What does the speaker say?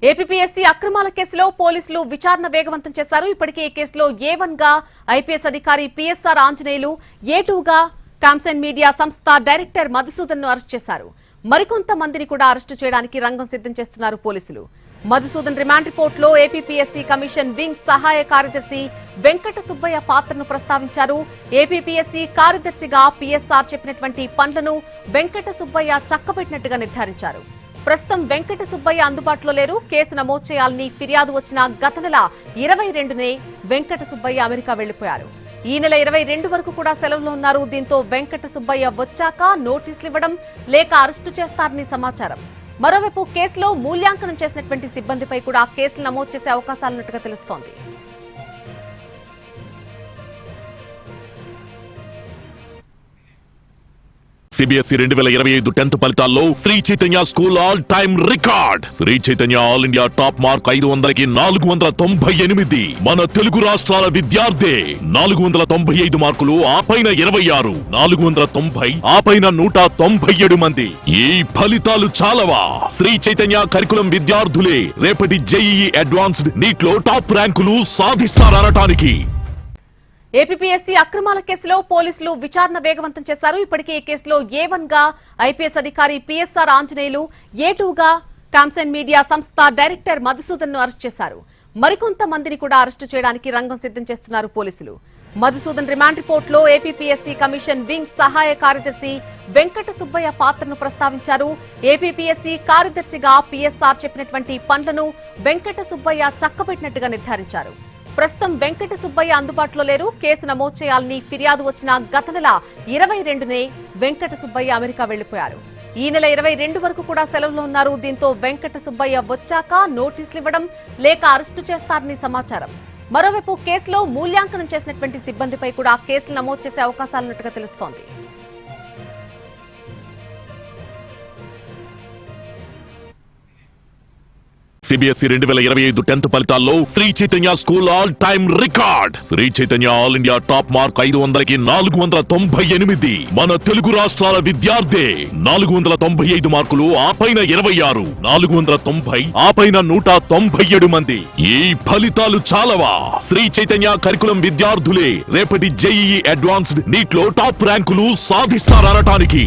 APPSC అక్రమాల కేసులో పోలీసులు విచారణ వేగవంతం చేశారు. ఇప్పటికే ఈ కేసులో A1 గా ఐపీఎస్ అధికారి పిఎస్ఆర్ ఆంజనేయులు, A2 గా కామ్సన్ మీడియా సంస్థ డైరెక్టర్ మధుసూదన్ ను అరెస్ట్ చేశారు. మరికొంత మందిని కూడా అరెస్టు చేయడానికి రంగం సిద్ధం చేస్తున్నారు పోలీసులు. మధుసూదన్ రిమాండ్ రిపోర్ట్ లో ఏపీపీఎస్సీ కమిషన్ వింగ్ సహాయ కార్యదర్శి వెంకట సుబ్బయ్య పాత్రను ప్రస్తావించారు. ఏపీపీఎస్సీ కార్యదర్శిగా పిఎస్ఆర్ చెప్పినటువంటి పనులను వెంకట సుబ్బయ్య చక్కబెట్టినట్టుగా నిర్ధారించారు. ప్రస్తుతం వెంకట సుబ్బయ్య అందుబాటులో లేరు. కేసు నమోదు చేయాలని ఫిర్యాదు వచ్చిన గత నెల 22నే వెంకట సుబ్బయ్య అమెరికా వెళ్లిపోయారు. ఈ నెల 22 వరకు కూడా సెలవులో ఉన్నారు. దీంతో వెంకట సుబ్బయ్య వచ్చాక నోటీసులు ఇవ్వడం లేక అరెస్టు చేస్తారని సమాచారం. మరోవైపు కేసులో మూల్యాంకనం చేసినటువంటి సిబ్బందిపై కూడా కేసులు నమోదు చేసే అవకాశాలున్నట్టుగా తెలుస్తోంది. CBSE 2025 10th ఫలితాల్లో Sri Chaitanya school all time record. Sri Chaitanya all India top mark 500కి 498. మన తెలుగు రాష్ట్రాల విద్యార్థి 495 మార్కులు, ఆపైన 26, 490, ఆపైన 197 మంది. ఈ ఫలితాలు చాలవా? శ్రీ చైతన్య కరికులం విద్యార్థులే రేపటి JEE అడ్వాన్స్డ్ నీట్ లో టాప్ ర్యాంకులు సాధిస్తారనటానికి. ఏపీపీఎస్సీ అక్రమాల కేసులో పోలీసులు విచారణ వేగవంతం చేశారు. ఇప్పటికే ఈ కేసులో A1 గా ఐపీఎస్ అధికారి పిఎస్ఆర్ ఆంజనేయులు, A2 గా కామ్సన్ మీడియా సంస్థ డైరెక్టర్ మధుసూదన్ ను అరెస్ట్ చేశారు. మరికొంత మందిని కూడా అరెస్టు చేయడానికి రంగం సిద్ధం చేస్తున్నారు పోలీసులు. మధుసూదన్ రిమాండ్ రిపోర్ట్ లో ఏపీపీఎస్సీ కమిషన్ వింగ్ సహాయ కార్యదర్శి వెంకట సుబ్బయ్య పాత్రను ప్రస్తావించారు. ఏపీపీఎస్సీ కార్యదర్శిగా పిఎస్ఆర్ చెప్పినటువంటి పనులను వెంకట సుబ్బయ్య చక్కబెట్టినట్టుగా నిర్ధారించారు. ప్రస్తుతం వెంకట సుబ్బయ్య అందుబాటులో లేరు. కేసు నమోదు చేయాలని ఫిర్యాదు వచ్చిన గత నెల 22నే వెంకట సుబ్బయ్య అమెరికా వెళ్లిపోయారు. ఈ నెల 22 వరకు కూడా సెలవులో ఉన్నారు. దీంతో వెంకట సుబ్బయ్య వచ్చాక నోటీసులు ఇవ్వడం లేక అరెస్టు చేస్తారని సమాచారం. మరోవైపు కేసులో మూల్యాంకనం చేసినటువంటి సిబ్బందిపై కూడా కేసులు నమోదు చేసే అవకాశాలున్నట్టుగా తెలుస్తోంది. CBSE 2025 10th ఫలితాల్లో Sri Chaitanya school all time record. Sri Chaitanya all India top mark 500కి 498. మన తెలుగు రాష్ట్రాల విద్యార్థి 495 మార్కులు, ఆపైన 26, 490, ఆపైన 197 మంది. ఈ ఫలితాలు చాలవా? శ్రీ చైతన్య కరికులం విద్యార్థులే రేపటి JEE అడ్వాన్స్డ్ నీట్ లో టాప్ ర్యాంకులు సాధిస్తారనటానికి.